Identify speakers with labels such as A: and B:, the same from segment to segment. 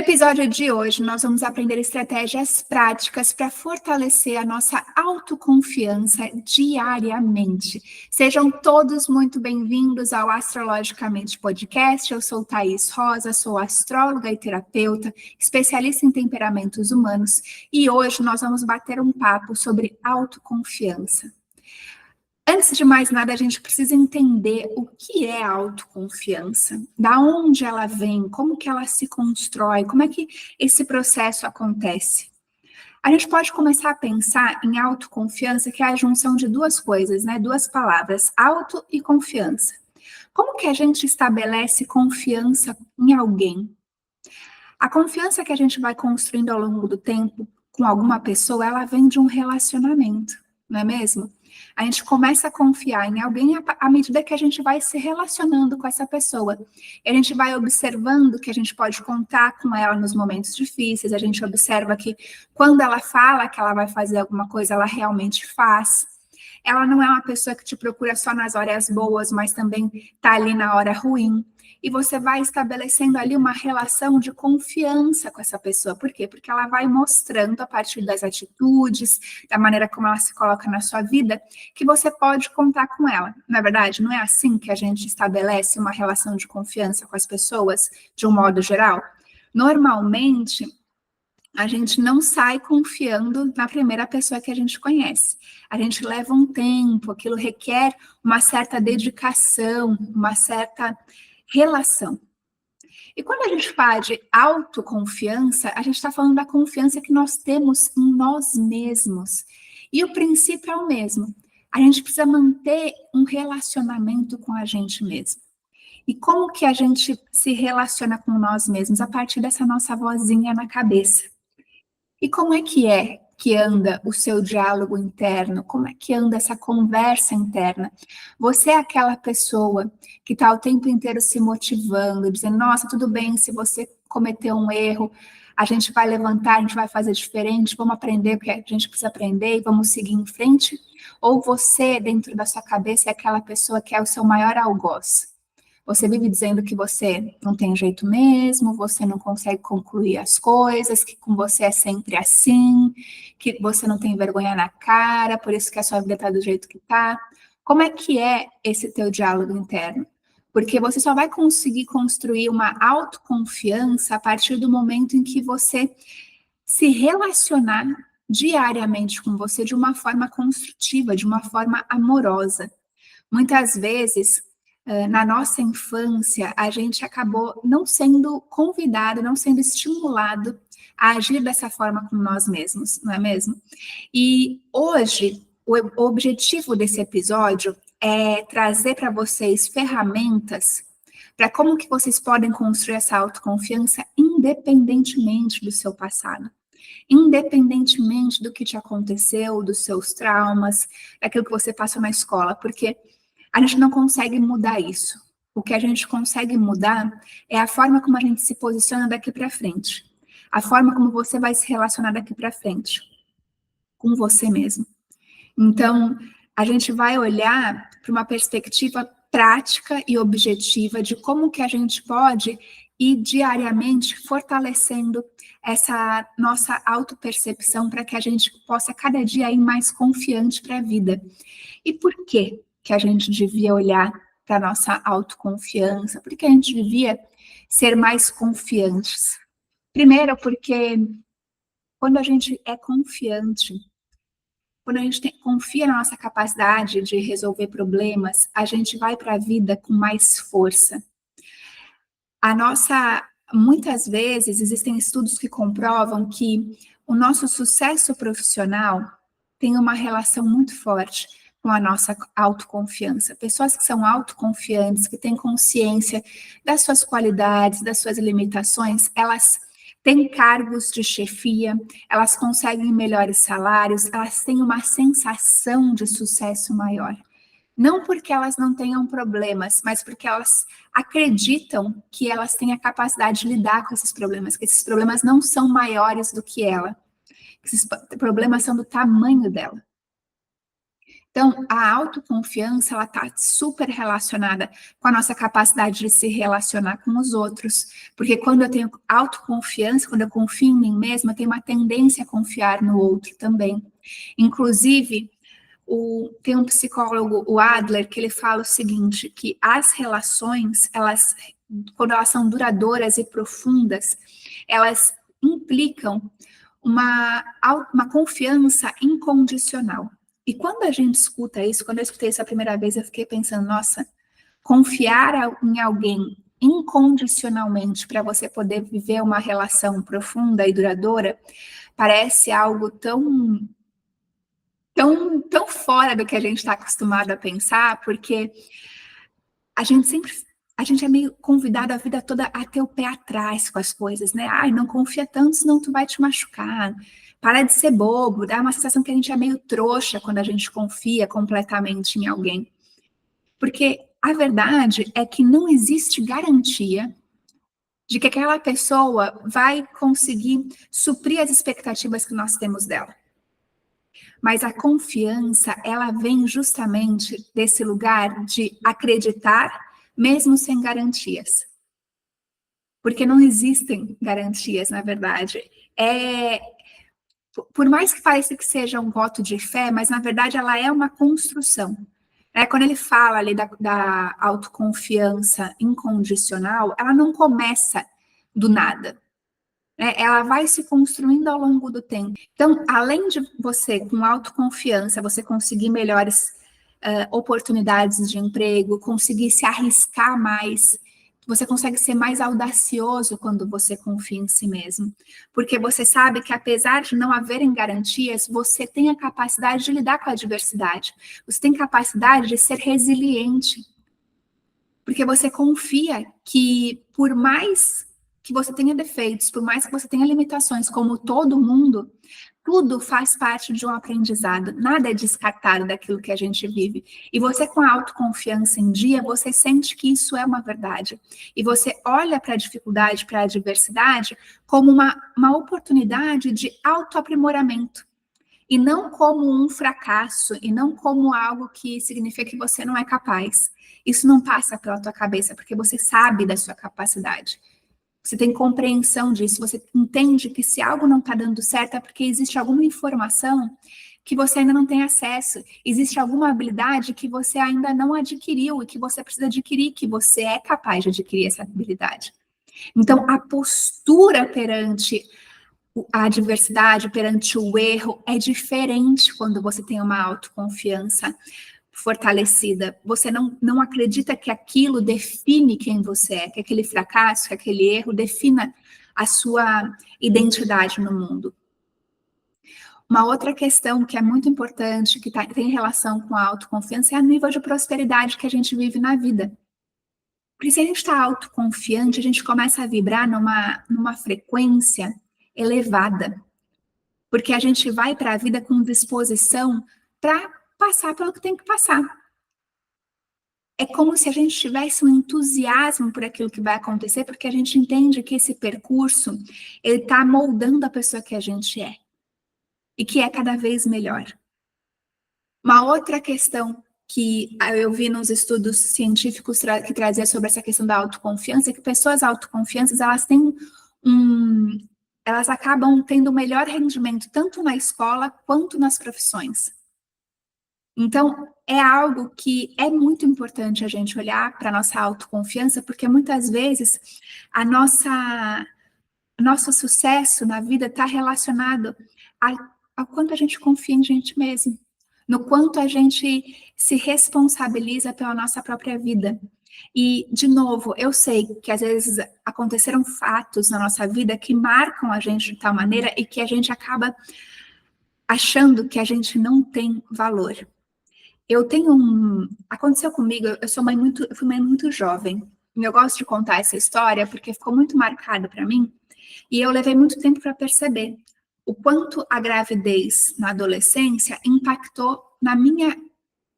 A: No episódio de hoje, nós vamos aprender estratégias práticas para fortalecer a nossa autoconfiança diariamente. Sejam todos muito bem-vindos ao Astrologicamente Podcast. Eu sou Thaís Rosa, sou astróloga e terapeuta, especialista em temperamentos humanos, e hoje nós vamos bater um papo sobre autoconfiança. Antes de mais nada, a gente precisa entender o que é autoconfiança, da onde ela vem, como que ela se constrói, como é que esse processo acontece. A gente pode começar a pensar em autoconfiança, que é a junção de duas coisas, né? Duas palavras, auto e confiança. Como que a gente estabelece confiança em alguém? A confiança que a gente vai construindo ao longo do tempo com alguma pessoa, ela vem de um relacionamento, não é mesmo? A gente começa a confiar em alguém à medida que a gente vai se relacionando com essa pessoa. E a gente vai observando que a gente pode contar com ela nos momentos difíceis, a gente observa que quando ela fala que ela vai fazer alguma coisa, ela realmente faz. Ela não é uma pessoa que te procura só nas horas boas, mas também está ali na hora ruim. E você vai estabelecendo ali uma relação de confiança com essa pessoa. Por quê? Porque ela vai mostrando, a partir das atitudes, da maneira como ela se coloca na sua vida, que você pode contar com ela. Na verdade, não é assim que a gente estabelece uma relação de confiança com as pessoas, de um modo geral? Normalmente, a gente não sai confiando na primeira pessoa que a gente conhece. A gente leva um tempo, aquilo requer uma certa dedicação, uma certa relação. E quando a gente fala de autoconfiança, a gente está falando da confiança que nós temos em nós mesmos. E o princípio é o mesmo. A gente precisa manter um relacionamento com a gente mesmo. E como que a gente se relaciona com nós mesmos? A partir dessa nossa vozinha na cabeça. E como é que anda o seu diálogo interno? Como é que anda essa conversa interna? Você é aquela pessoa que está o tempo inteiro se motivando, dizendo, nossa, tudo bem, se você cometeu um erro, a gente vai levantar, a gente vai fazer diferente, vamos aprender o que a gente precisa aprender e vamos seguir em frente? Ou você, dentro da sua cabeça, é aquela pessoa que é o seu maior algoz? Você vive dizendo que você não tem jeito mesmo, você não consegue concluir as coisas, que com você é sempre assim, que você não tem vergonha na cara, por isso que a sua vida está do jeito que está. Como é que é esse teu diálogo interno? Porque você só vai conseguir construir uma autoconfiança a partir do momento em que você se relacionar diariamente com você de uma forma construtiva, de uma forma amorosa. Muitas vezes, na nossa infância, a gente acabou não sendo convidado, não sendo estimulado a agir dessa forma com nós mesmos, não é mesmo? E hoje, o objetivo desse episódio é trazer para vocês ferramentas para como que vocês podem construir essa autoconfiança independentemente do seu passado. Independentemente do que te aconteceu, dos seus traumas, daquilo que você passou na escola, porque a gente não consegue mudar isso. O que a gente consegue mudar é a forma como a gente se posiciona daqui para frente. A forma como você vai se relacionar daqui para frente. Com você mesmo. Então, a gente vai olhar para uma perspectiva prática e objetiva de como que a gente pode ir diariamente fortalecendo essa nossa autopercepção para que a gente possa cada dia ir mais confiante para a vida. E por quê que a gente devia olhar para a nossa autoconfiança? Por que a gente devia ser mais confiantes? Primeiro, porque quando a gente é confiante, quando a gente confia na nossa capacidade de resolver problemas, a gente vai para a vida com mais força. Muitas vezes, existem estudos que comprovam que o nosso sucesso profissional tem uma relação muito forte com a nossa autoconfiança. Pessoas que são autoconfiantes, que têm consciência das suas qualidades, das suas limitações, elas têm cargos de chefia, elas conseguem melhores salários, elas têm uma sensação de sucesso maior. Não porque elas não tenham problemas, mas porque elas acreditam que elas têm a capacidade de lidar com esses problemas, que esses problemas não são maiores do que ela, que esses problemas são do tamanho dela. Então, a autoconfiança, ela está super relacionada com a nossa capacidade de se relacionar com os outros. Porque quando eu tenho autoconfiança, quando eu confio em mim mesma, eu tenho uma tendência a confiar no outro também. Inclusive, tem um psicólogo, o Adler, que ele fala o seguinte, que as relações, quando elas são duradouras e profundas, elas implicam uma confiança incondicional. E quando a gente escuta isso, quando eu escutei isso a primeira vez, eu fiquei pensando, nossa, confiar em alguém incondicionalmente para você poder viver uma relação profunda e duradoura, parece algo tão fora do que a gente está acostumado a pensar, porque a gente é meio convidado a vida toda a ter o pé atrás com as coisas, né? Ai, não confia tanto, senão tu vai te machucar. Para de ser bobo, dá uma sensação que a gente é meio trouxa quando a gente confia completamente em alguém. Porque a verdade é que não existe garantia de que aquela pessoa vai conseguir suprir as expectativas que nós temos dela. Mas a confiança, ela vem justamente desse lugar de acreditar, mesmo sem garantias. Porque não existem garantias, na verdade. Por mais que pareça que seja um voto de fé, mas na verdade ela é uma construção. Quando ele fala ali da autoconfiança incondicional, ela não começa do nada. Ela vai se construindo ao longo do tempo. Então, além de você, com autoconfiança, você conseguir melhores oportunidades de emprego, conseguir se arriscar mais, você consegue ser mais audacioso quando você confia em si mesmo. Porque você sabe que, apesar de não haverem garantias, você tem a capacidade de lidar com a adversidade. Você tem capacidade de ser resiliente. Porque você confia que, por mais que você tenha defeitos, por mais que você tenha limitações, como todo mundo, tudo faz parte de um aprendizado. Nada é descartado daquilo que a gente vive. E você, com a autoconfiança em dia, você sente que isso é uma verdade. E você olha para a dificuldade, para a adversidade, como uma oportunidade de autoaprimoramento. E não como um fracasso, e não como algo que significa que você não é capaz. Isso não passa pela tua cabeça, porque você sabe da sua capacidade. Você tem compreensão disso, você entende que se algo não está dando certo é porque existe alguma informação que você ainda não tem acesso, existe alguma habilidade que você ainda não adquiriu e que você precisa adquirir, que você é capaz de adquirir essa habilidade. Então, a postura perante a adversidade, perante o erro, é diferente quando você tem uma autoconfiança fortalecida. Você não acredita que aquilo define quem você é, que aquele fracasso, que aquele erro defina a sua identidade no mundo. Uma outra questão que é muito importante, que tem relação com a autoconfiança, é o nível de prosperidade que a gente vive na vida. Porque se a gente está autoconfiante, a gente começa a vibrar numa frequência elevada. Porque a gente vai para a vida com disposição para passar pelo que tem que passar. É como se a gente tivesse um entusiasmo por aquilo que vai acontecer, porque a gente entende que esse percurso, ele está moldando a pessoa que a gente é. E que é cada vez melhor. Uma outra questão que eu vi nos estudos científicos que trazia sobre essa questão da autoconfiança, é que pessoas autoconfiantes, elas acabam tendo melhor rendimento, tanto na escola quanto nas profissões. Então, é algo que é muito importante a gente olhar para a nossa autoconfiança, porque muitas vezes nosso sucesso na vida está relacionado ao quanto a gente confia em gente mesmo, no quanto a gente se responsabiliza pela nossa própria vida. E, de novo, eu sei que às vezes aconteceram fatos na nossa vida que marcam a gente de tal maneira e que a gente acaba achando que a gente não tem valor. Aconteceu comigo, eu fui mãe muito jovem. E eu gosto de contar essa história porque ficou muito marcada para mim. E eu levei muito tempo para perceber o quanto a gravidez na adolescência impactou na minha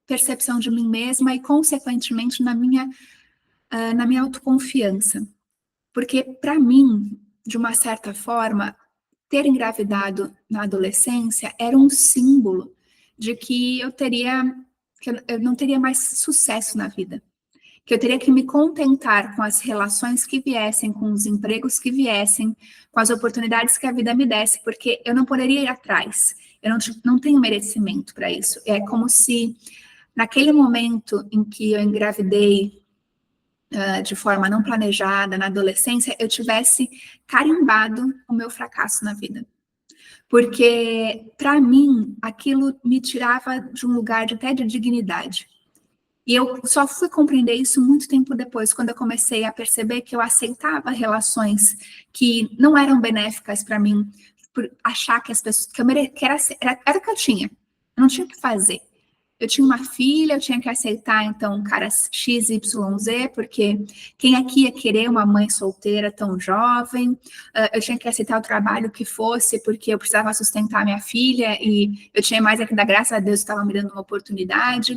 A: percepção de mim mesma e, consequentemente, na minha autoconfiança. Porque, para mim, de uma certa forma, ter engravidado na adolescência era um símbolo de que eu teria que eu não teria mais sucesso na vida, que eu teria que me contentar com as relações que viessem, com os empregos que viessem, com as oportunidades que a vida me desse, porque eu não poderia ir atrás, eu não tenho merecimento para isso. É como se, naquele momento em que eu engravidei, de forma não planejada, na adolescência, eu tivesse carimbado o meu fracasso na vida. Porque, para mim, aquilo me tirava de um lugar até de dignidade. E eu só fui compreender isso muito tempo depois, quando eu comecei a perceber que eu aceitava relações que não eram benéficas para mim, por achar que as pessoas, que era o que eu tinha, eu não tinha o que fazer. Eu tinha uma filha, eu tinha que aceitar, então, um cara XYZ, porque quem aqui ia querer uma mãe solteira tão jovem? Eu tinha que aceitar o trabalho que fosse, porque eu precisava sustentar minha filha, e eu tinha mais aqui, da graça a Deus, estava me dando uma oportunidade.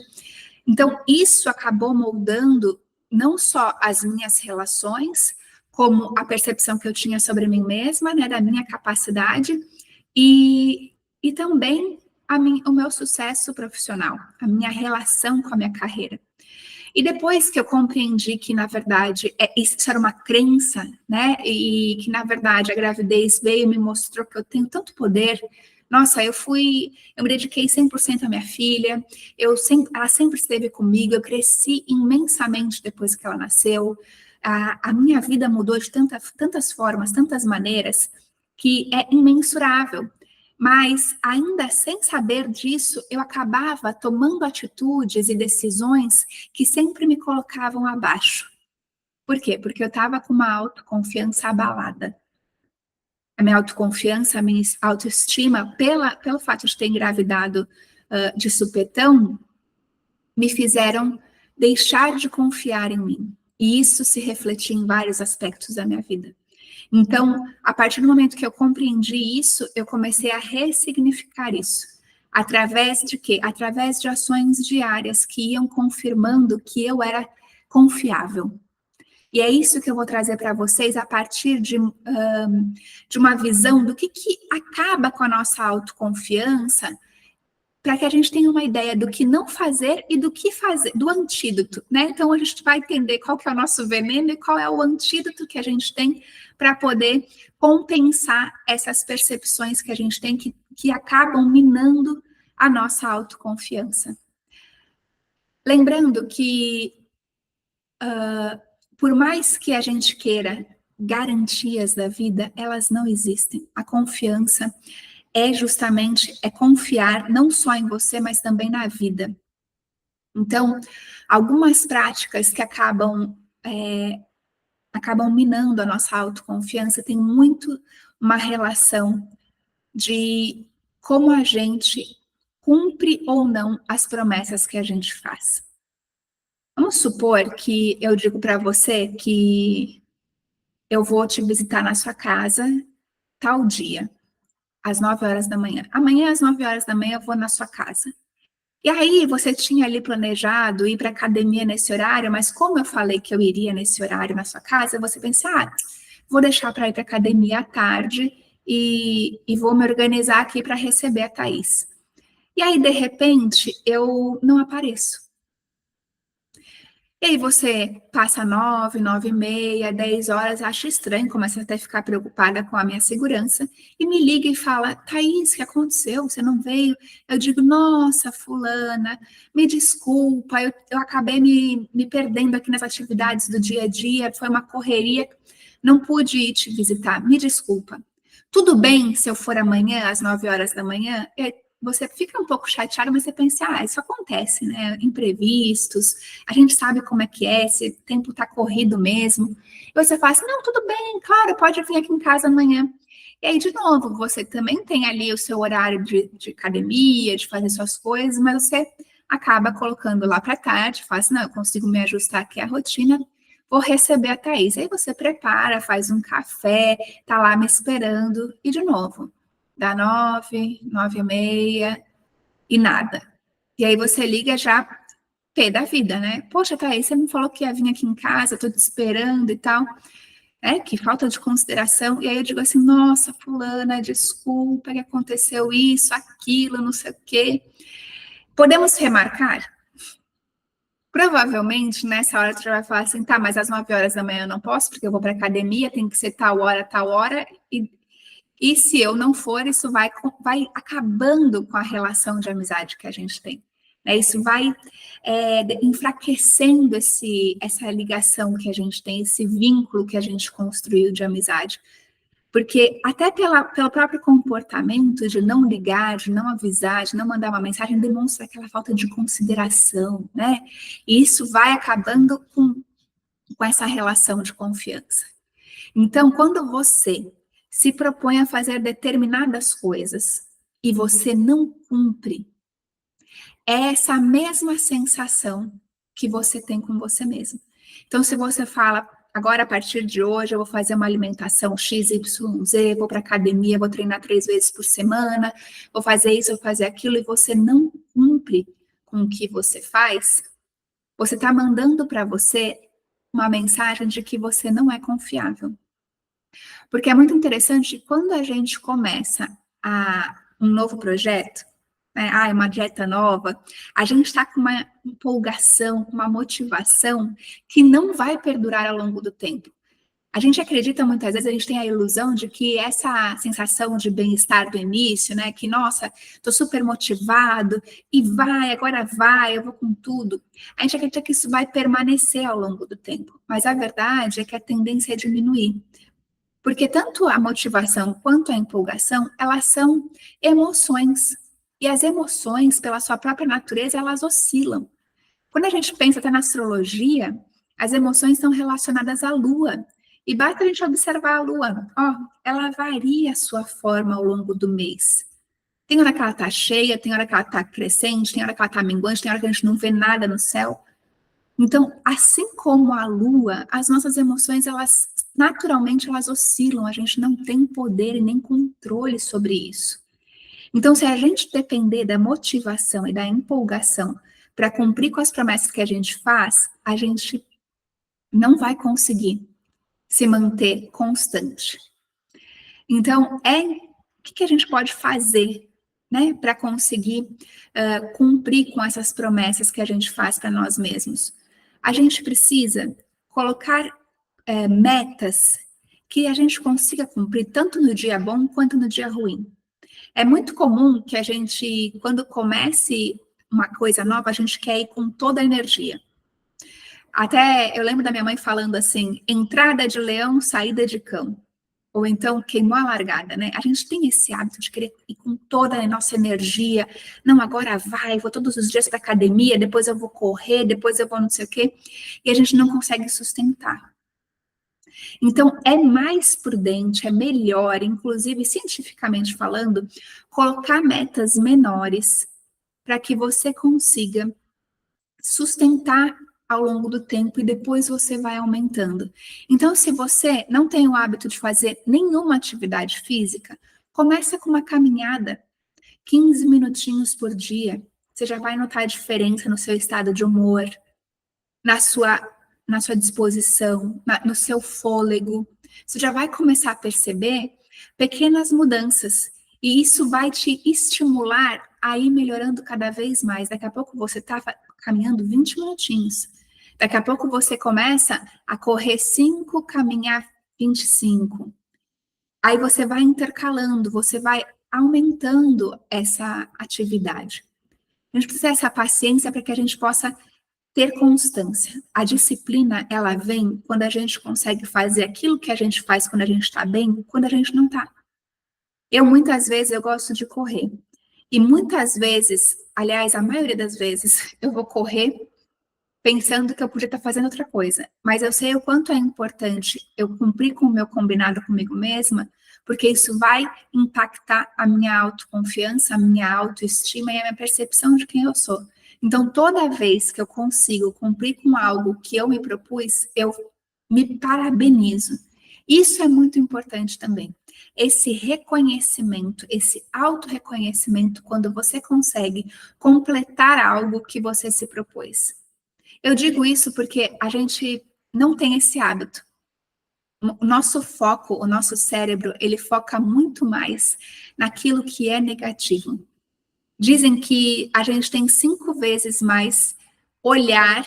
A: Então, isso acabou moldando não só as minhas relações, como a percepção que eu tinha sobre mim mesma, né, da minha capacidade, e também o meu sucesso profissional, a minha relação com a minha carreira. E depois que eu compreendi que, na verdade, isso era uma crença, né? E que, na verdade, a gravidez veio e me mostrou que eu tenho tanto poder. Nossa, eu me dediquei 100% à minha filha, ela sempre esteve comigo, eu cresci imensamente depois que ela nasceu. A minha vida mudou de tantas formas, tantas maneiras, que é imensurável. Mas, ainda sem saber disso, eu acabava tomando atitudes e decisões que sempre me colocavam abaixo. Por quê? Porque eu estava com uma autoconfiança abalada. A minha autoconfiança, a minha autoestima, pelo fato de ter engravidado de supetão, me fizeram deixar de confiar em mim. E isso se refletia em vários aspectos da minha vida. Então, a partir do momento que eu compreendi isso, eu comecei a ressignificar isso. Através de quê? Através de ações diárias que iam confirmando que eu era confiável. E é isso que eu vou trazer para vocês a partir de uma visão do que acaba com a nossa autoconfiança, para que a gente tenha uma ideia do que não fazer e do que fazer, do antídoto, né? Então, a gente vai entender qual que é o nosso veneno e qual é o antídoto que a gente tem para poder compensar essas percepções que a gente tem que acabam minando a nossa autoconfiança. Lembrando que, por mais que a gente queira garantias da vida, elas não existem. A confiança é justamente confiar não só em você, mas também na vida. Então, algumas práticas que acabam minando a nossa autoconfiança tem muito uma relação de como a gente cumpre ou não as promessas que a gente faz. Vamos supor que eu digo para você que eu vou te visitar na sua casa tal dia, às 9 horas da manhã. Amanhã, às 9 horas da manhã, eu vou na sua casa. E aí, você tinha ali planejado ir para a academia nesse horário, mas como eu falei que eu iria nesse horário na sua casa, você pensa, vou deixar para ir para a academia à tarde e vou me organizar aqui para receber a Thaís. E aí, de repente, eu não apareço. E aí você passa 9, 9h30, 10 horas, acha estranho, começa até a ficar preocupada com a minha segurança, e me liga e fala, Thaís, o que aconteceu? Você não veio? Eu digo, nossa, fulana, me desculpa, eu acabei me perdendo aqui nas atividades do dia a dia, foi uma correria, não pude ir te visitar, me desculpa. Tudo bem se eu for amanhã, às 9 horas da manhã? Você fica um pouco chateado, mas você pensa, isso acontece, né? Imprevistos, a gente sabe como é que é, esse tempo tá corrido mesmo. E você fala assim, não, tudo bem, claro, pode vir aqui em casa amanhã. E aí, de novo, você também tem ali o seu horário de academia, de fazer suas coisas, mas você acaba colocando lá para tarde, fala assim, não, eu consigo me ajustar aqui à rotina, vou receber a Thaís. Aí você prepara, faz um café, tá lá me esperando, e de novo, dá 9, 9h30 e nada. E aí você liga já pé da vida, né? Poxa, Thaís, você me falou que ia vir aqui em casa, tô te esperando e tal. Que falta de consideração. E aí eu digo assim, nossa, fulana, desculpa que aconteceu isso, aquilo, não sei o quê. Podemos remarcar? Provavelmente, nessa hora, tu já vai falar assim, tá, mas às 9 horas da manhã eu não posso, porque eu vou para academia, tem que ser tal hora, e se eu não for, isso vai acabando com a relação de amizade que a gente tem. Né? Isso vai enfraquecendo essa ligação que a gente tem, esse vínculo que a gente construiu de amizade. Porque até pelo próprio comportamento de não ligar, de não avisar, de não mandar uma mensagem, demonstra aquela falta de consideração, né? E isso vai acabando com essa relação de confiança. Então, quando você se propõe a fazer determinadas coisas e você não cumpre, é essa mesma sensação que você tem com você mesmo. Então, se você fala, agora a partir de hoje eu vou fazer uma alimentação XYZ, vou para academia, vou treinar 3 vezes por semana, vou fazer isso, vou fazer aquilo, e você não cumpre com o que você faz, você está mandando para você uma mensagem de que você não é confiável. Porque é muito interessante quando a gente começa um novo projeto, né, uma dieta nova, a gente está com uma empolgação, uma motivação que não vai perdurar ao longo do tempo. A gente acredita muitas vezes, a gente tem a ilusão de que essa sensação de bem-estar do início, né, que nossa, estou super motivado e agora vai, eu vou com tudo. A gente acredita que isso vai permanecer ao longo do tempo, mas a verdade é que a tendência é diminuir. Porque tanto a motivação quanto a empolgação, elas são emoções. E as emoções, pela sua própria natureza, elas oscilam. Quando a gente pensa até na astrologia, as emoções são relacionadas à Lua. E basta a gente observar a Lua. Ela varia a sua forma ao longo do mês. Tem hora que ela está cheia, tem hora que ela está crescente, tem hora que ela está minguante, tem hora que a gente não vê nada no céu. Então, assim como a Lua, as nossas emoções, elas naturalmente elas oscilam, a gente não tem poder e nem controle sobre isso. Então, se a gente depender da motivação e da empolgação para cumprir com as promessas que a gente faz, a gente não vai conseguir se manter constante. Então, o que a gente pode fazer, né, para conseguir cumprir com essas promessas que a gente faz para nós mesmos? A gente precisa colocar metas que a gente consiga cumprir tanto no dia bom quanto no dia ruim. É muito comum que a gente, quando comece uma coisa nova, a gente quer ir com toda a energia. Até eu lembro da minha mãe falando assim, entrada de leão, saída de cão. Ou então queimou a largada, né? A gente tem esse hábito de querer ir com toda a nossa energia. Não, agora vou todos os dias para academia, depois eu vou correr, depois eu vou não sei o quê. E a gente não consegue sustentar. Então, é mais prudente, é melhor, inclusive cientificamente falando, colocar metas menores para que você consiga sustentar ao longo do tempo e depois você vai aumentando. Então, se você não tem o hábito de fazer nenhuma atividade física, começa com uma caminhada, 15 minutinhos por dia. Você já vai notar a diferença no seu estado de humor, na sua disposição, no seu fôlego. Você já vai começar a perceber pequenas mudanças. E isso vai te estimular a ir melhorando cada vez mais. Daqui a pouco você está caminhando 20 minutinhos. Daqui a pouco você começa a correr 5, caminhar 25. Aí você vai intercalando, você vai aumentando essa atividade. A gente precisa dessa paciência para que a gente possa ter constância. A disciplina, ela vem quando a gente consegue fazer aquilo que a gente faz quando a gente está bem, quando a gente não está. Muitas vezes, eu gosto de correr. E muitas vezes, aliás, a maioria das vezes, eu vou correr pensando que eu podia estar fazendo outra coisa. Mas eu sei o quanto é importante eu cumprir com o meu combinado comigo mesma, porque isso vai impactar a minha autoconfiança, a minha autoestima e a minha percepção de quem eu sou. Então, toda vez que eu consigo cumprir com algo que eu me propus, eu me parabenizo. Isso é muito importante também. Esse reconhecimento, esse autorreconhecimento, quando você consegue completar algo que você se propôs. Eu digo isso porque a gente não tem esse hábito. O nosso foco, o nosso cérebro, ele foca muito mais naquilo que é negativo. Dizem que a gente tem 5 vezes mais olhar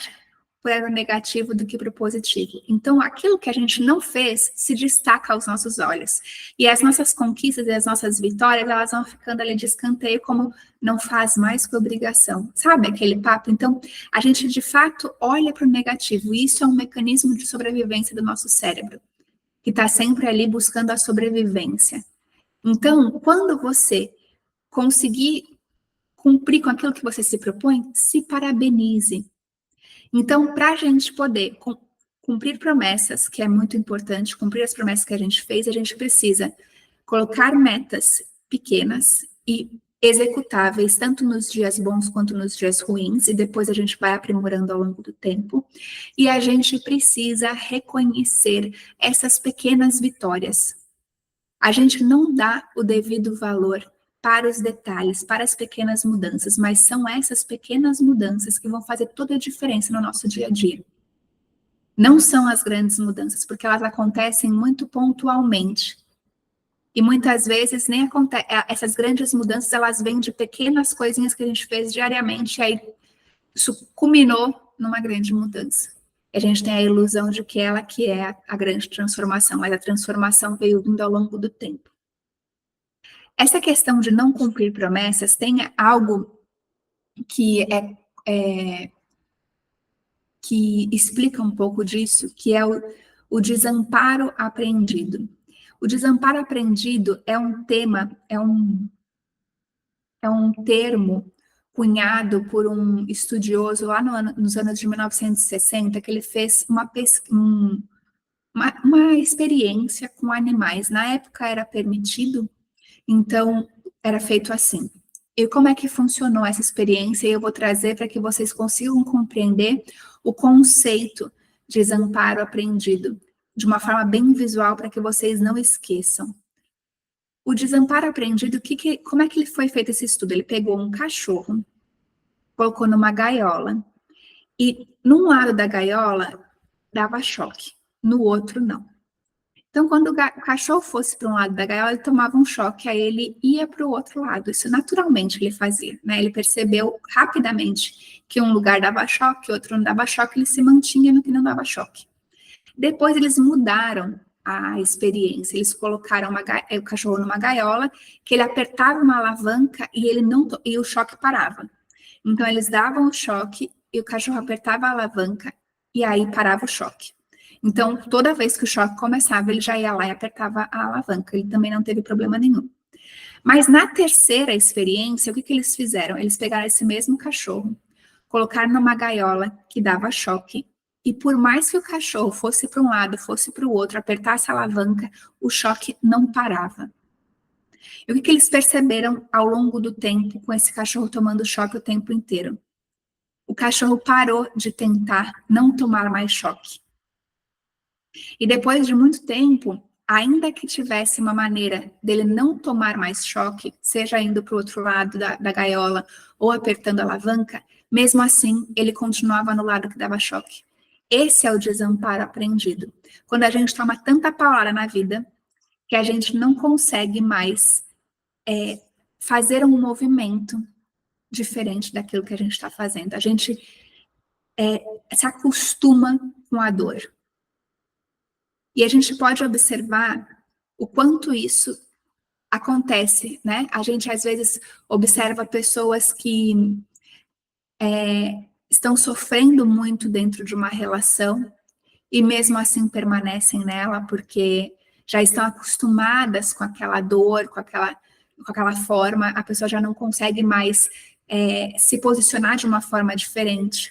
A: para o negativo do que para o positivo. Então, aquilo que a gente não fez se destaca aos nossos olhos. E as nossas conquistas e as nossas vitórias, elas vão ficando ali de escanteio como não faz mais que obrigação. Sabe aquele papo? Então, a gente de fato olha para o negativo. E isso é um mecanismo de sobrevivência do nosso cérebro, que está sempre ali buscando a sobrevivência. Então, quando você conseguir cumprir com aquilo que você se propõe, se parabenize. Então, para a gente poder cumprir promessas, que é muito importante, cumprir as promessas que a gente fez, a gente precisa colocar metas pequenas e executáveis, tanto nos dias bons quanto nos dias ruins, e depois a gente vai aprimorando ao longo do tempo. E a gente precisa reconhecer essas pequenas vitórias. A gente não dá o devido valor para os detalhes, para as pequenas mudanças, mas são essas pequenas mudanças que vão fazer toda a diferença no nosso dia a dia. Não são as grandes mudanças, porque elas acontecem muito pontualmente. E muitas vezes nem acontece, essas grandes mudanças, elas vêm de pequenas coisinhas que a gente fez diariamente, e aí isso culminou numa grande mudança. A gente tem a ilusão de que ela que é a grande transformação, mas a transformação veio vindo ao longo do tempo. Essa questão de não cumprir promessas tem algo que que explica um pouco disso, que é o desamparo aprendido. O desamparo aprendido é um tema, é um termo cunhado por um estudioso lá nos anos de 1960, que ele fez uma experiência com animais. Na época era permitido, então era feito assim. E como é que funcionou essa experiência? Eu vou trazer para que vocês consigam compreender o conceito de desamparo aprendido de uma forma bem visual, para que vocês não esqueçam. O desamparo aprendido, como é que ele foi feito esse estudo? Ele pegou um cachorro, colocou numa gaiola, e num lado da gaiola dava choque, no outro não. Então, quando o cachorro fosse para um lado da gaiola, ele tomava um choque, aí ele ia para o outro lado. Isso naturalmente ele fazia, né? Ele percebeu rapidamente que um lugar dava choque, outro não dava choque, ele se mantinha no que não dava choque. Depois eles mudaram a experiência, eles colocaram o cachorro numa gaiola, que ele apertava uma alavanca e o choque parava. Então, eles davam o choque e o cachorro apertava a alavanca e aí parava o choque. Então, toda vez que o choque começava, ele já ia lá e apertava a alavanca. Ele também não teve problema nenhum. Mas na terceira experiência, o que eles fizeram? Eles pegaram esse mesmo cachorro, colocaram numa gaiola que dava choque, e por mais que o cachorro fosse para um lado, fosse para o outro, apertasse a alavanca, o choque não parava. E o que eles perceberam ao longo do tempo, com esse cachorro tomando choque o tempo inteiro? O cachorro parou de tentar não tomar mais choque. E depois de muito tempo, ainda que tivesse uma maneira dele não tomar mais choque, seja indo para o outro lado da gaiola ou apertando a alavanca, mesmo assim, ele continuava no lado que dava choque. Esse é o desamparo aprendido. Quando a gente toma tanta paulada na vida, que a gente não consegue mais fazer um movimento diferente daquilo que a gente está fazendo. A gente se acostuma com a dor. E a gente pode observar o quanto isso acontece, né? A gente, às vezes, observa pessoas que estão sofrendo muito dentro de uma relação e mesmo assim permanecem nela porque já estão acostumadas com aquela dor, com aquela forma, a pessoa já não consegue mais se posicionar de uma forma diferente.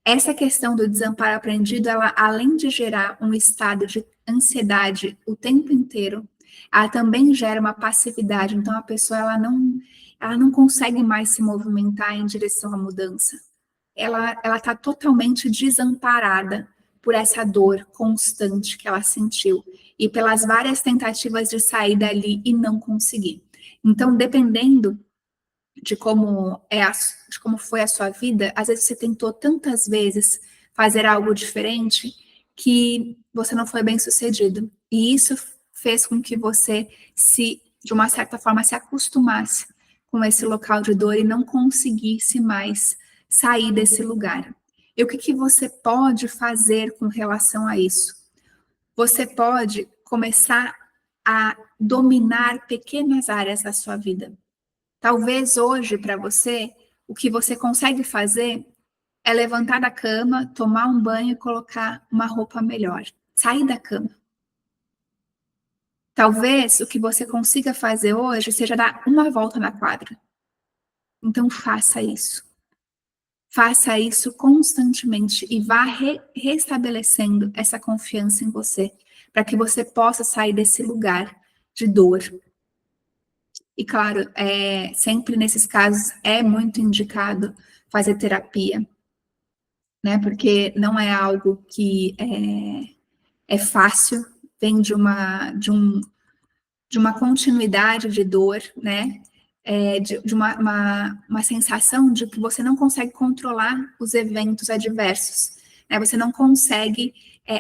A: Essa questão do desamparo aprendido, ela, além de gerar um estado de ansiedade o tempo inteiro, ela também gera uma passividade. Então, a pessoa ela não consegue mais se movimentar em direção à mudança. Ela está totalmente desamparada por essa dor constante que ela sentiu e pelas várias tentativas de sair dali e não conseguir. Então, dependendo de como foi a sua vida, às vezes você tentou tantas vezes fazer algo diferente que você não foi bem sucedido. E isso fez com que você de uma certa forma, se acostumasse com esse local de dor e não conseguisse mais sair desse lugar. E o que você pode fazer com relação a isso? Você pode começar a dominar pequenas áreas da sua vida. Talvez hoje, para você, o que você consegue fazer é levantar da cama, tomar um banho e colocar uma roupa melhor. Sair da cama. Talvez o que você consiga fazer hoje seja dar uma volta na quadra. Então faça isso. Faça isso constantemente e vá restabelecendo essa confiança em você, para que você possa sair desse lugar de dor. E claro, sempre nesses casos é muito indicado fazer terapia, né? Porque não é algo que é fácil, vem de uma continuidade de dor, né? De uma sensação de que você não consegue controlar os eventos adversos, né? Você não consegue,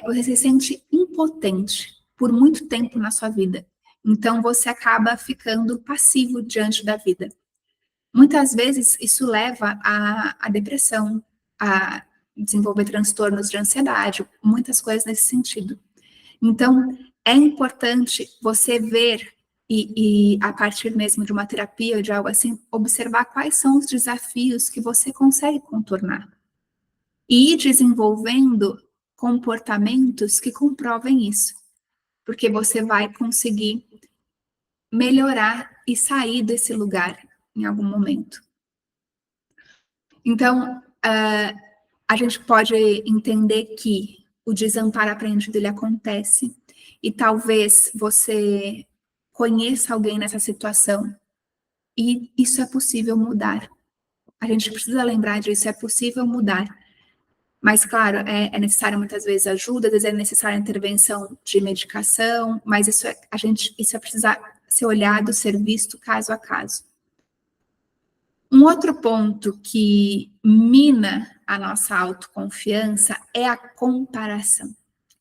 A: você se sente impotente por muito tempo na sua vida. Então, você acaba ficando passivo diante da vida. Muitas vezes, isso leva à depressão, a desenvolver transtornos de ansiedade, muitas coisas nesse sentido. Então, é importante você ver e a partir mesmo de uma terapia ou de algo assim, observar quais são os desafios que você consegue contornar. E ir desenvolvendo comportamentos que comprovem isso. Porque você vai conseguir melhorar e sair desse lugar em algum momento. Então, a gente pode entender que o desamparo aprendido ele acontece e talvez você conheça alguém nessa situação e isso é possível mudar. A gente precisa lembrar disso, é possível mudar. Mas, claro, é necessário muitas vezes ajuda, às vezes é necessária intervenção de medicação, mas isso é precisar ser olhado, ser visto caso a caso. Um outro ponto que mina a nossa autoconfiança é a comparação.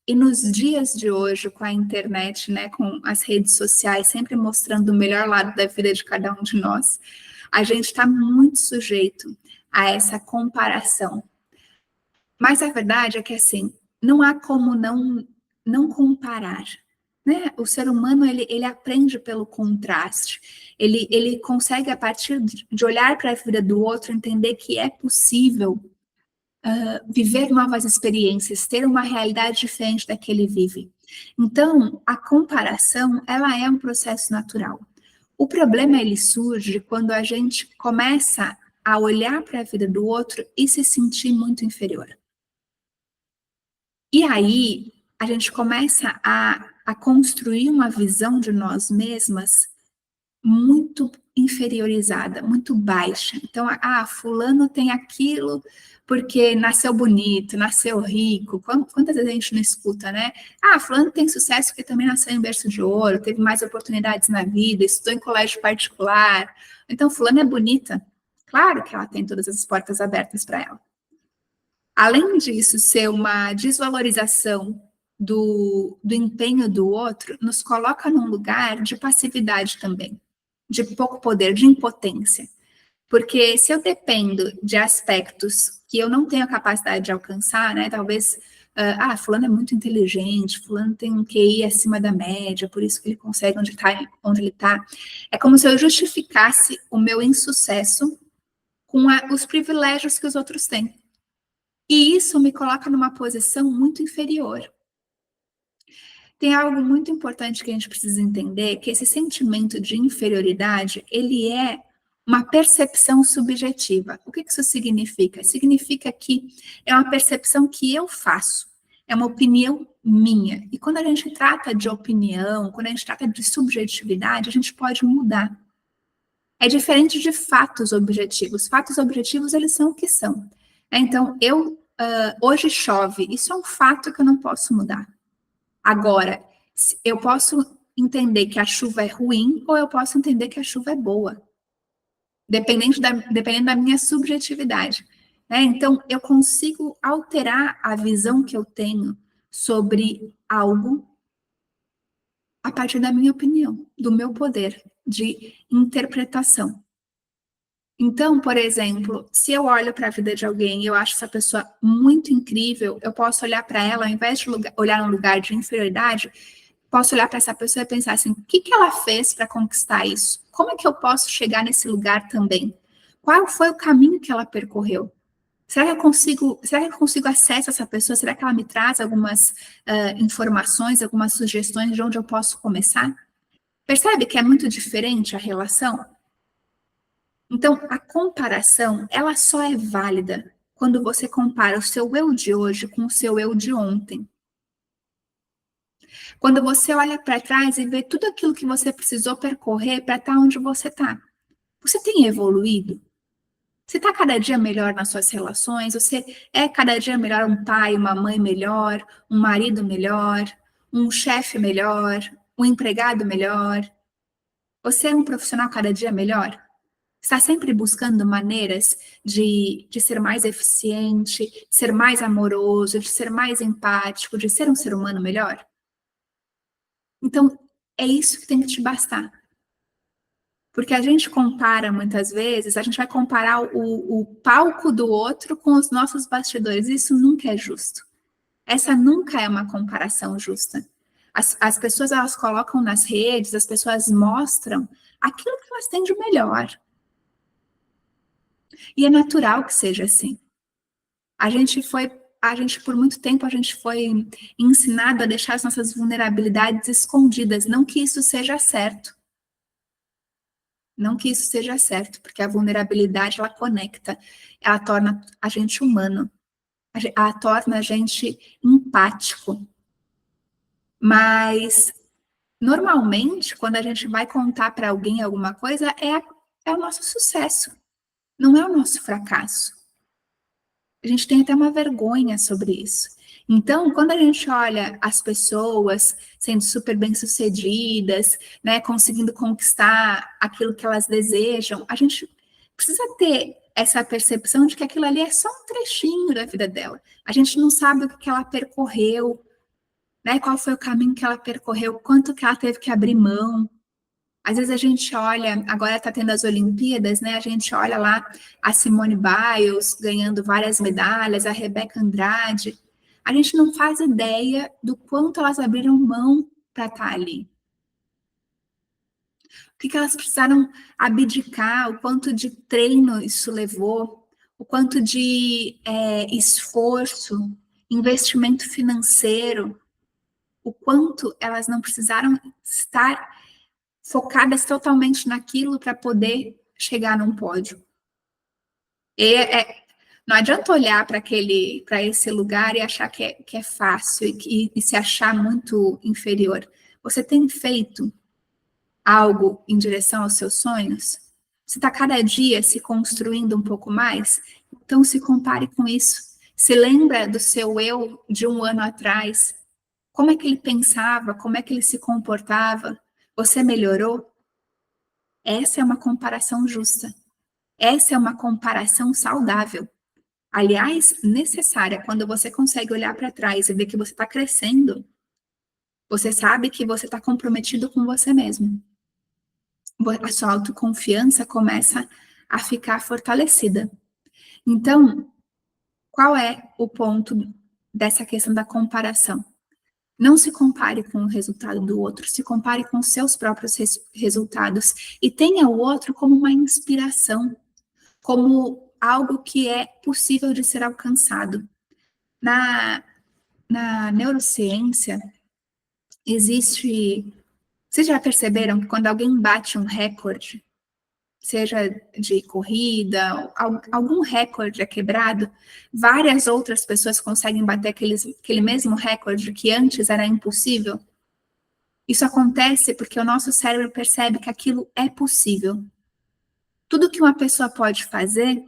A: E nos dias de hoje, com a internet, né, com as redes sociais sempre mostrando o melhor lado da vida de cada um de nós, a gente está muito sujeito a essa comparação. Mas a verdade é que, assim, não há como não comparar. Né? O ser humano, ele aprende pelo contraste. Ele consegue, a partir de olhar para a vida do outro, entender que é possível viver novas experiências, ter uma realidade diferente da que ele vive. Então, a comparação, ela é um processo natural. O problema, ele surge quando a gente começa a olhar para a vida do outro e se sentir muito inferior. E aí, a gente começa a construir uma visão de nós mesmas muito inferiorizada, muito baixa. Então, fulano tem aquilo porque nasceu bonito, nasceu rico. Quantas vezes a gente não escuta, né? Fulano tem sucesso porque também nasceu em berço de ouro, teve mais oportunidades na vida, estudou em colégio particular. Então, fulano é bonita. Claro que ela tem todas as portas abertas para ela. Além disso ser uma desvalorização do empenho do outro, nos coloca num lugar de passividade também, de pouco poder, de impotência. Porque se eu dependo de aspectos que eu não tenho a capacidade de alcançar, né, talvez, fulano é muito inteligente, fulano tem um QI acima da média, por isso que ele consegue onde ele está. É como se eu justificasse o meu insucesso com os privilégios que os outros têm. E isso me coloca numa posição muito inferior. Tem algo muito importante que a gente precisa entender, que esse sentimento de inferioridade, ele é uma percepção subjetiva. O que isso significa? Significa que é uma percepção que eu faço, é uma opinião minha. E quando a gente trata de opinião, quando a gente trata de subjetividade, a gente pode mudar. É diferente de fatos objetivos. Fatos objetivos, eles são o que são. Então, hoje chove, isso é um fato que eu não posso mudar. Agora, eu posso entender que a chuva é ruim ou eu posso entender que a chuva é boa, dependendo da minha subjetividade. Né? Então, eu consigo alterar a visão que eu tenho sobre algo a partir da minha opinião, do meu poder de interpretação. Então, por exemplo, se eu olho para a vida de alguém e eu acho essa pessoa muito incrível, eu posso olhar para ela, ao invés de olhar num lugar de inferioridade, posso olhar para essa pessoa e pensar assim, o que que ela fez para conquistar isso? Como é que eu posso chegar nesse lugar também? Qual foi o caminho que ela percorreu? Será que eu consigo acesso a essa pessoa? Será que ela me traz algumas informações, algumas sugestões de onde eu posso começar? Percebe que é muito diferente a relação? Então, a comparação, ela só é válida quando você compara o seu eu de hoje com o seu eu de ontem. Quando você olha para trás e vê tudo aquilo que você precisou percorrer para estar onde você está. Você tem evoluído? Você está cada dia melhor nas suas relações? Você é cada dia melhor um pai, uma mãe melhor, um marido melhor, um chefe melhor, um empregado melhor? Você é um profissional cada dia melhor? Está sempre buscando maneiras de ser mais eficiente, de ser mais amoroso, de ser mais empático, de ser um ser humano melhor? Então, é isso que tem que te bastar. Porque a gente compara muitas vezes, a gente vai comparar o palco do outro com os nossos bastidores. Isso nunca é justo. Essa nunca é uma comparação justa. As pessoas, elas colocam nas redes, as pessoas mostram aquilo que elas têm de melhor. E é natural que seja assim. Por muito tempo, a gente foi ensinado a deixar as nossas vulnerabilidades escondidas. Não que isso seja certo. Não que isso seja certo, porque a vulnerabilidade, ela conecta, ela torna a gente humano, ela torna a gente empático. Mas, normalmente, quando a gente vai contar para alguém alguma coisa, é o nosso sucesso, não é o nosso fracasso. A gente tem até uma vergonha sobre isso. Então, quando a gente olha as pessoas sendo super bem-sucedidas, né, conseguindo conquistar aquilo que elas desejam, a gente precisa ter essa percepção de que aquilo ali é só um trechinho da vida dela. A gente não sabe o que ela percorreu, né, qual foi o caminho que ela percorreu, quanto que ela teve que abrir mão. Às vezes a gente olha, agora está tendo as Olimpíadas, né? A gente olha lá a Simone Biles ganhando várias medalhas, a Rebeca Andrade. A gente não faz ideia do quanto elas abriram mão para estar ali. O que elas precisaram abdicar, o quanto de treino isso levou, o quanto de esforço, investimento financeiro, o quanto elas não precisaram estar focadas totalmente naquilo para poder chegar num pódio. Não adianta olhar para esse lugar e achar que é fácil e se achar muito inferior. Você tem feito algo em direção aos seus sonhos? Você está cada dia se construindo um pouco mais? Então se compare com isso. Se lembra do seu eu de um ano atrás. Como é que ele pensava? Como é que ele se comportava? Você melhorou? Essa é uma comparação justa. Essa é uma comparação saudável. Aliás, necessária. Quando você consegue olhar para trás e ver que você está crescendo, você sabe que você está comprometido com você mesmo. A sua autoconfiança começa a ficar fortalecida. Então, qual é o ponto dessa questão da comparação? Não se compare com o resultado do outro, se compare com os seus próprios resultados e tenha o outro como uma inspiração, como algo que é possível de ser alcançado. Na neurociência, existe... Vocês já perceberam que quando alguém bate um recorde, seja de corrida, algum recorde é quebrado, várias outras pessoas conseguem bater aquele mesmo recorde que antes era impossível? Isso acontece porque o nosso cérebro percebe que aquilo é possível. Tudo que uma pessoa pode fazer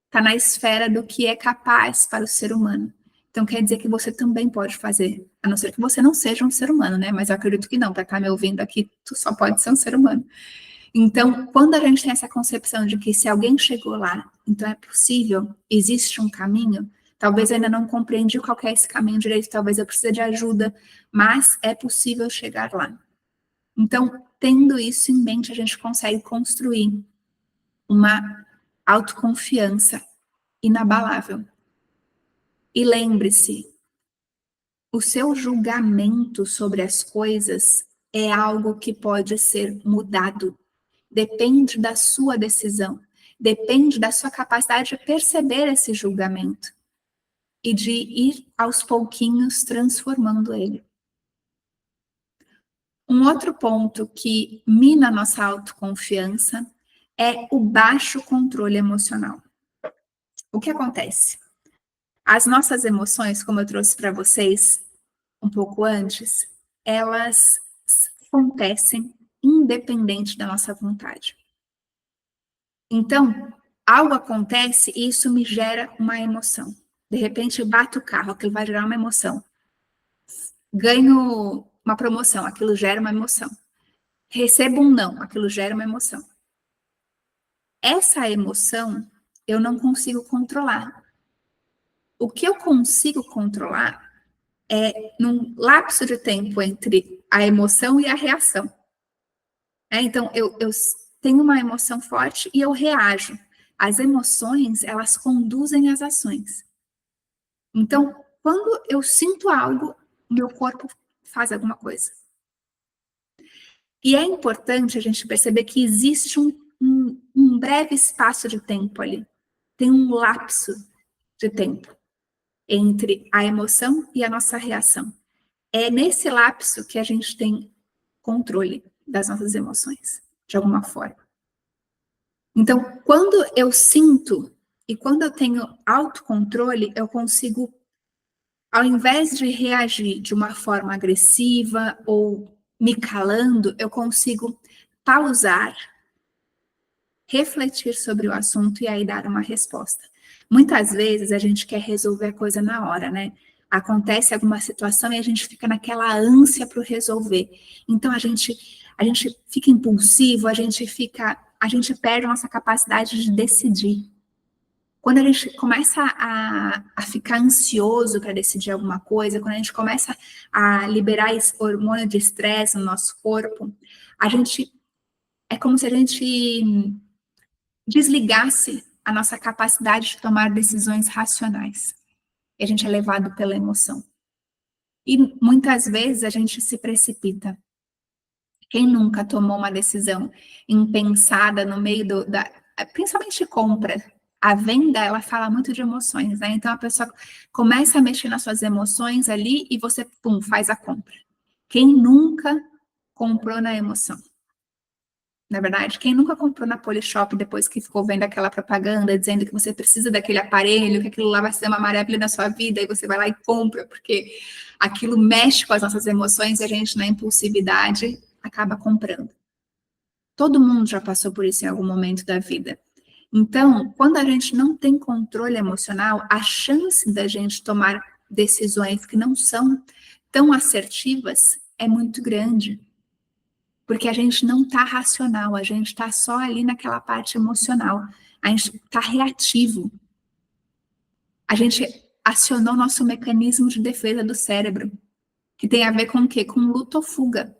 A: está na esfera do que é capaz para o ser humano. Então quer dizer que você também pode fazer, a não ser que você não seja um ser humano, né? Mas eu acredito que não, para estar me ouvindo aqui, tu só pode ser um ser humano. Então, quando a gente tem essa concepção de que se alguém chegou lá, então é possível, existe um caminho, talvez eu ainda não compreendi qual é esse caminho direito, talvez eu precise de ajuda, mas é possível chegar lá. Então, tendo isso em mente, a gente consegue construir uma autoconfiança inabalável. E lembre-se, o seu julgamento sobre as coisas é algo que pode ser mudado. Depende da sua decisão. Depende da sua capacidade de perceber esse julgamento e de ir aos pouquinhos transformando ele. Um outro ponto que mina a nossa autoconfiança é o baixo controle emocional. O que acontece? As nossas emoções, como eu trouxe para vocês um pouco antes, elas acontecem independente da nossa vontade. Então, algo acontece e isso me gera uma emoção. De repente, bato o carro, aquilo vai gerar uma emoção. Ganho uma promoção, aquilo gera uma emoção. Recebo um não, aquilo gera uma emoção. Essa emoção eu não consigo controlar. O que eu consigo controlar é num lapso de tempo entre a emoção e a reação. Então, eu tenho uma emoção forte e eu reajo. As emoções, elas conduzem as ações. Então, quando eu sinto algo, meu corpo faz alguma coisa. E é importante a gente perceber que existe um breve espaço de tempo ali. Tem um lapso de tempo entre a emoção e a nossa reação. É nesse lapso que a gente tem controle das nossas emoções, de alguma forma. Então, quando eu sinto e quando eu tenho autocontrole, eu consigo, ao invés de reagir de uma forma agressiva ou me calando, eu consigo pausar, refletir sobre o assunto e aí dar uma resposta. Muitas vezes a gente quer resolver a coisa na hora, né? Acontece alguma situação e a gente fica naquela ânsia para resolver. Então a gente fica impulsivo, a gente perde a nossa capacidade de decidir. Quando a gente começa a ficar ansioso para decidir alguma coisa, quando a gente começa a liberar esse hormônio de estresse no nosso corpo, é como se a gente desligasse a nossa capacidade de tomar decisões racionais. E a gente é levado pela emoção. E muitas vezes a gente se precipita. Quem nunca tomou uma decisão impensada no meio principalmente compra? A venda, ela fala muito de emoções, né? Então a pessoa começa a mexer nas suas emoções ali e você, pum, faz a compra. Quem nunca comprou na emoção? Na verdade, quem nunca comprou na Polishop depois que ficou vendo aquela propaganda dizendo que você precisa daquele aparelho, que aquilo lá vai ser uma maravilha na sua vida, e você vai lá e compra, porque aquilo mexe com as nossas emoções e a gente, na impulsividade, acaba comprando. Todo mundo já passou por isso em algum momento da vida. Então, quando a gente não tem controle emocional, a chance da gente tomar decisões que não são tão assertivas é muito grande. Porque a gente não está racional, a gente está só ali naquela parte emocional. A gente está reativo. A gente acionou nosso mecanismo de defesa do cérebro, que tem a ver com o quê? Com luta ou fuga.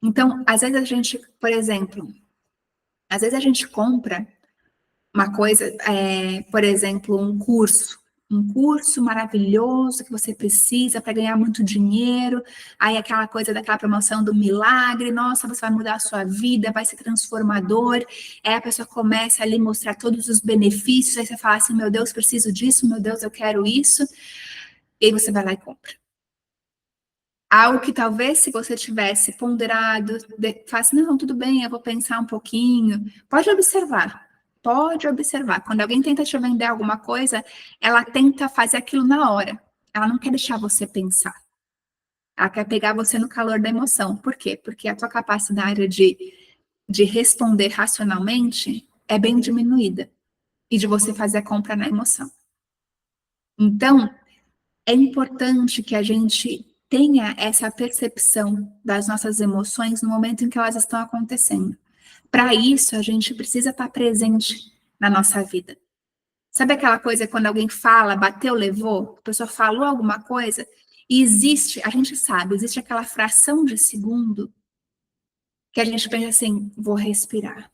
A: Então, às vezes a gente, por exemplo, às vezes a gente compra uma coisa, por exemplo, um curso maravilhoso que você precisa para ganhar muito dinheiro, aí aquela coisa daquela promoção do milagre, nossa, você vai mudar a sua vida, vai ser transformador, aí a pessoa começa ali a mostrar todos os benefícios, aí você fala assim, meu Deus, preciso disso, meu Deus, eu quero isso, e aí você vai lá e compra. Algo que talvez se você tivesse ponderado, fala assim, não, tudo bem, eu vou pensar um pouquinho, pode observar. Pode observar, quando alguém tenta te vender alguma coisa, ela tenta fazer aquilo na hora. Ela não quer deixar você pensar. Ela quer pegar você no calor da emoção. Por quê? Porque a tua capacidade de responder racionalmente é bem diminuída. E de você fazer a compra na emoção. Então, é importante que a gente tenha essa percepção das nossas emoções no momento em que elas estão acontecendo. Para isso, a gente precisa estar presente na nossa vida. Sabe aquela coisa quando alguém fala, bateu, levou? A pessoa falou alguma coisa e existe, a gente sabe, existe aquela fração de segundo que a gente pensa assim, vou respirar,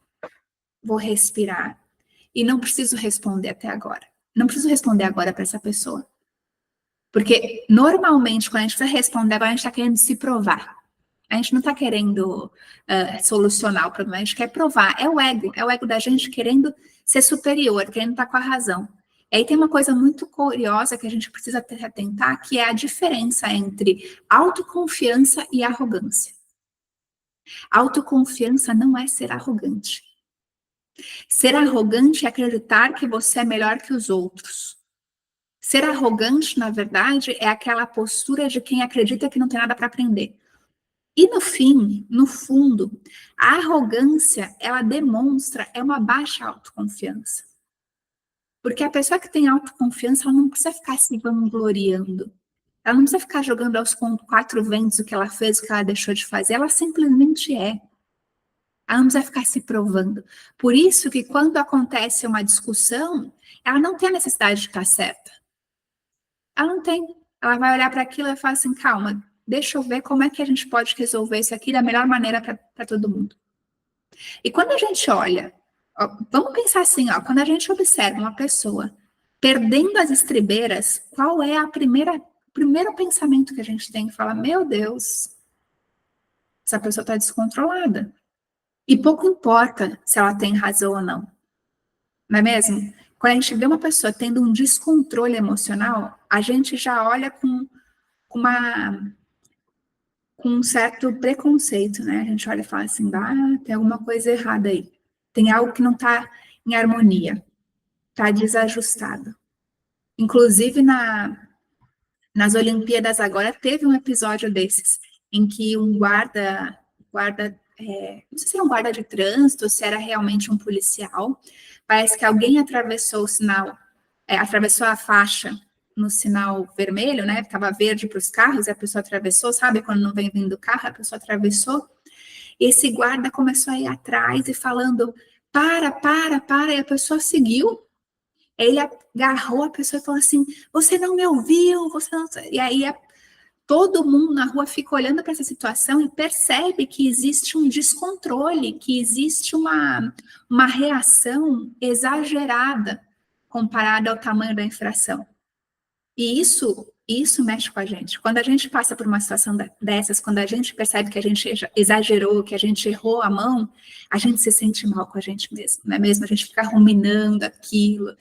A: e não preciso responder até agora. Não preciso responder agora para essa pessoa. Porque, normalmente, quando a gente precisa responder agora, a gente está querendo se provar. A gente não está querendo solucionar o problema, a gente quer provar. É o ego da gente querendo ser superior, querendo estar com a razão. E aí tem uma coisa muito curiosa que a gente precisa atentar, que é a diferença entre autoconfiança e arrogância. Autoconfiança não é ser arrogante. Ser arrogante é acreditar que você é melhor que os outros. Ser arrogante, na verdade, é aquela postura de quem acredita que não tem nada para aprender. E no fim, no fundo, a arrogância, ela demonstra uma baixa autoconfiança. Porque a pessoa que tem autoconfiança, ela não precisa ficar se vangloriando. Ela não precisa ficar jogando aos 4 ventos o que ela fez, o que ela deixou de fazer. Ela simplesmente é. Ela não precisa ficar se provando. Por isso que quando acontece uma discussão, ela não tem a necessidade de estar certa. Ela não tem. Ela vai olhar para aquilo e falar assim, calma, deixa eu ver como é que a gente pode resolver isso aqui da melhor maneira para todo mundo. E quando a gente olha, ó, vamos pensar assim, ó, quando a gente observa uma pessoa perdendo as estribeiras, qual é o primeiro pensamento que a gente tem? Fala, meu Deus, essa pessoa está descontrolada. E pouco importa se ela tem razão ou não. Não é mesmo? Quando a gente vê uma pessoa tendo um descontrole emocional, a gente já olha com um certo preconceito, né? A gente olha e fala assim, tem alguma coisa errada aí. Tem algo que não está em harmonia, está desajustado. Inclusive, nas Olimpíadas agora, teve um episódio desses, em que um guarda não sei se era um guarda de trânsito, ou se era realmente um policial, parece que alguém atravessou o sinal, atravessou a faixa no sinal vermelho, né? Estava verde para os carros, e a pessoa atravessou, sabe? Quando não vem vindo o carro, a pessoa atravessou. E esse guarda começou a ir atrás e falando, para, e a pessoa seguiu. Ele agarrou a pessoa e falou assim, você não me ouviu, você não... E aí todo mundo na rua fica olhando para essa situação e percebe que existe um descontrole, que existe uma reação exagerada comparada ao tamanho da infração. E isso mexe com a gente. Quando a gente passa por uma situação dessas, quando a gente percebe que a gente exagerou, que a gente errou a mão, a gente se sente mal com a gente mesmo, não é mesmo? A gente fica ruminando aquilo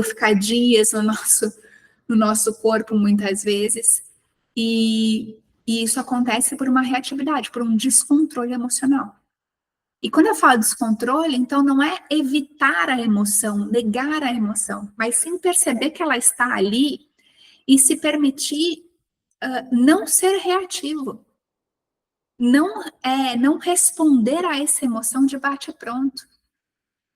A: fica dias no nosso corpo muitas vezes, e isso acontece por uma reatividade, por um descontrole emocional. E quando eu falo descontrole, então não é evitar a emoção, negar a emoção, mas sim perceber que ela está ali e se permitir não ser reativo, não responder a essa emoção de bate-pronto.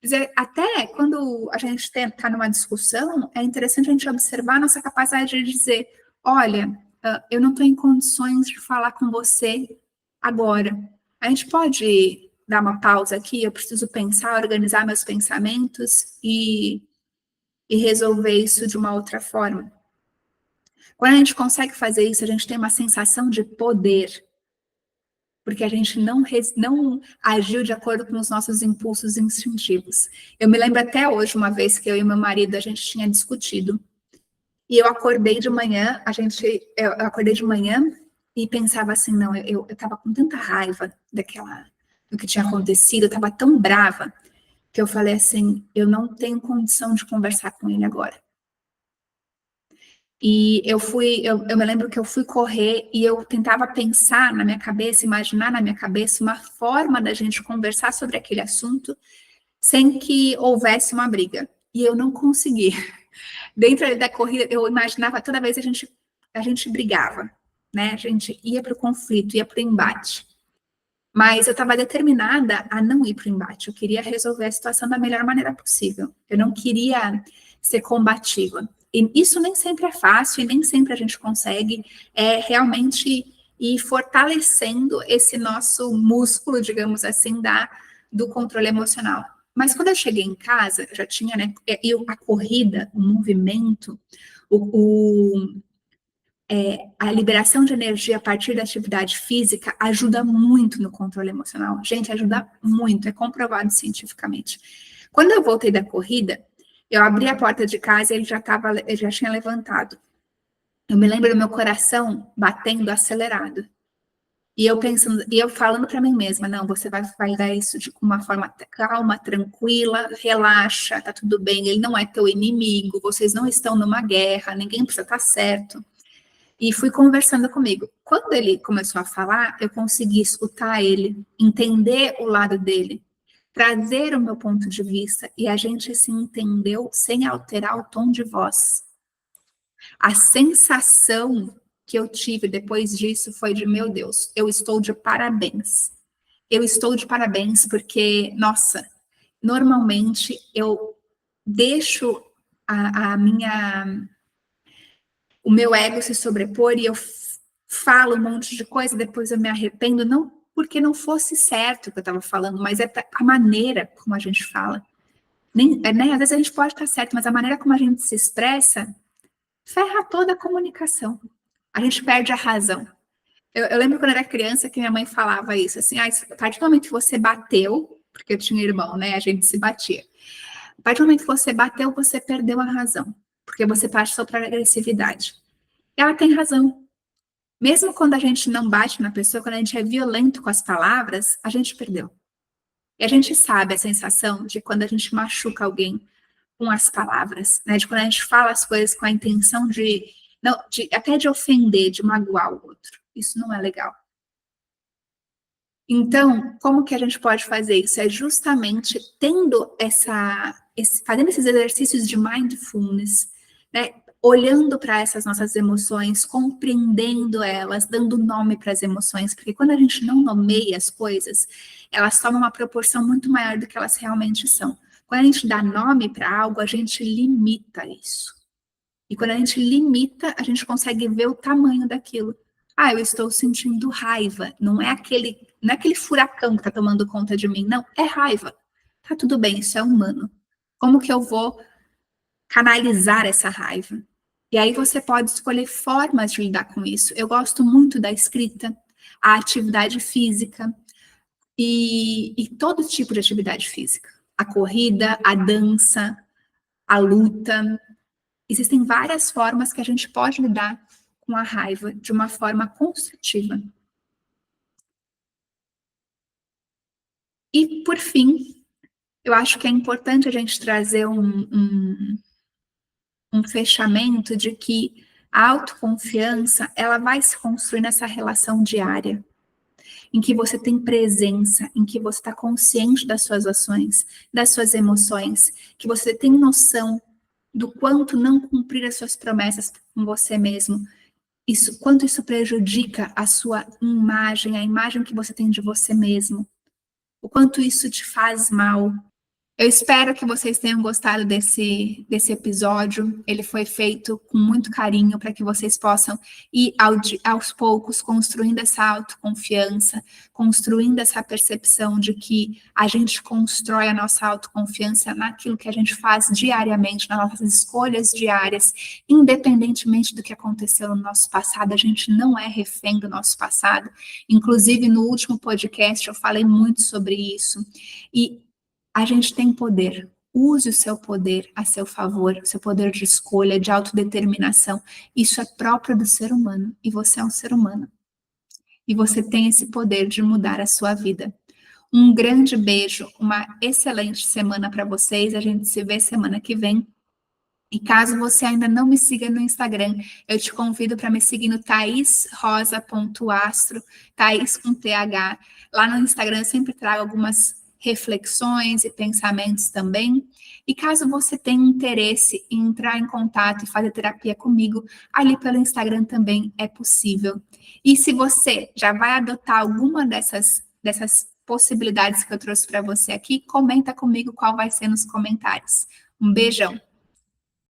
A: Quer dizer, até quando a gente está numa discussão, é interessante a gente observar a nossa capacidade de dizer, olha, eu não estou em condições de falar com você agora. A gente pode dar uma pausa aqui, eu preciso pensar, organizar meus pensamentos e resolver isso de uma outra forma. Quando a gente consegue fazer isso, a gente tem uma sensação de poder, porque a gente não agiu de acordo com os nossos impulsos instintivos. Eu me lembro até hoje, uma vez que eu e meu marido, a gente tinha discutido, e eu acordei de manhã, eu acordei de manhã e pensava assim, não, eu estava com tanta raiva do que tinha acontecido, eu estava tão brava, que eu falei assim, eu não tenho condição de conversar com ele agora. E eu me lembro que eu fui correr e eu tentava pensar na minha cabeça, imaginar na minha cabeça uma forma da gente conversar sobre aquele assunto sem que houvesse uma briga. E eu não consegui. Dentro da corrida, eu imaginava toda vez a gente brigava, né? A gente ia para o conflito, ia para o embate. Mas eu estava determinada a não ir para o embate. Eu queria resolver a situação da melhor maneira possível. Eu não queria ser combativa. E isso nem sempre é fácil e nem sempre a gente consegue realmente ir fortalecendo esse nosso músculo, digamos assim, do controle emocional. Mas quando eu cheguei em casa, eu já tinha, né, a corrida, o movimento, a liberação de energia a partir da atividade física ajuda muito no controle emocional. Gente, ajuda muito, é comprovado cientificamente. Quando eu voltei da corrida, eu abri a porta de casa e ele já tinha levantado. Eu me lembro do meu coração batendo acelerado. E eu pensando, e eu falando para mim mesma, não, você vai dar isso de uma forma calma, tranquila, relaxa, tá tudo bem, ele não é teu inimigo, vocês não estão numa guerra, ninguém precisa estar certo. E fui conversando comigo. Quando ele começou a falar, eu consegui escutar ele, entender o lado dele, trazer o meu ponto de vista, e a gente se entendeu sem alterar o tom de voz. A sensação que eu tive depois disso foi de, meu Deus, eu estou de parabéns. Eu estou de parabéns porque, nossa, normalmente eu deixo o meu ego se sobrepor e eu falo um monte de coisa, depois eu me arrependo, não porque não fosse certo o que eu estava falando, mas é a maneira como a gente fala. Né? Às vezes a gente pode estar certo, mas a maneira como a gente se expressa ferra toda a comunicação. A gente perde a razão. Eu lembro quando eu era criança que minha mãe falava isso, assim, a partir do momento que você bateu, porque eu tinha irmão, né, a gente se batia. A partir do momento que você bateu, você perdeu a razão, porque você passou para a agressividade. E ela tem razão. Mesmo quando a gente não bate na pessoa, quando a gente é violento com as palavras, a gente perdeu. E a gente sabe a sensação de quando a gente machuca alguém com as palavras, né? De quando a gente fala as coisas com a intenção até de ofender, de magoar o outro. Isso não é legal. Então, como que a gente pode fazer isso? É justamente fazendo esses exercícios de mindfulness, né? Olhando para essas nossas emoções, compreendendo elas, dando nome para as emoções, porque quando a gente não nomeia as coisas, elas tomam uma proporção muito maior do que elas realmente são. Quando a gente dá nome para algo, a gente limita isso. E quando a gente limita, a gente consegue ver o tamanho daquilo. Ah, eu estou sentindo raiva. Não é aquele furacão que está tomando conta de mim. Não, é raiva. Tá tudo bem, isso é humano. Como que eu vou canalizar essa raiva? E aí você pode escolher formas de lidar com isso. Eu gosto muito da escrita, a atividade física e todo tipo de atividade física. A corrida, a dança, a luta. Existem várias formas que a gente pode lidar com a raiva de uma forma construtiva. E, por fim, eu acho que é importante a gente trazer um fechamento de que a autoconfiança, ela vai se construir nessa relação diária, em que você tem presença, em que você está consciente das suas ações, das suas emoções, que você tem noção do quanto não cumprir as suas promessas com você mesmo, quanto isso prejudica a sua imagem, a imagem que você tem de você mesmo, o quanto isso te faz mal. Eu espero que vocês tenham gostado desse episódio. Ele foi feito com muito carinho para que vocês possam ir aos poucos construindo essa autoconfiança, construindo essa percepção de que a gente constrói a nossa autoconfiança naquilo que a gente faz diariamente, nas nossas escolhas diárias, independentemente do que aconteceu no nosso passado. A gente não é refém do nosso passado. Inclusive, no último podcast, eu falei muito sobre isso. E a gente tem poder. Use o seu poder a seu favor, o seu poder de escolha, de autodeterminação. Isso é próprio do ser humano. E você é um ser humano. E você tem esse poder de mudar a sua vida. Um grande beijo, uma excelente semana para vocês. A gente se vê semana que vem. E caso você ainda não me siga no Instagram, eu te convido para me seguir no thaisrosa.astro, Thaís com TH. Lá no Instagram eu sempre trago algumas reflexões e pensamentos também. E caso você tenha interesse em entrar em contato e fazer terapia comigo, ali pelo Instagram também é possível. E se você já vai adotar alguma dessas possibilidades que eu trouxe para você aqui, comenta comigo qual vai ser nos comentários. Um beijão!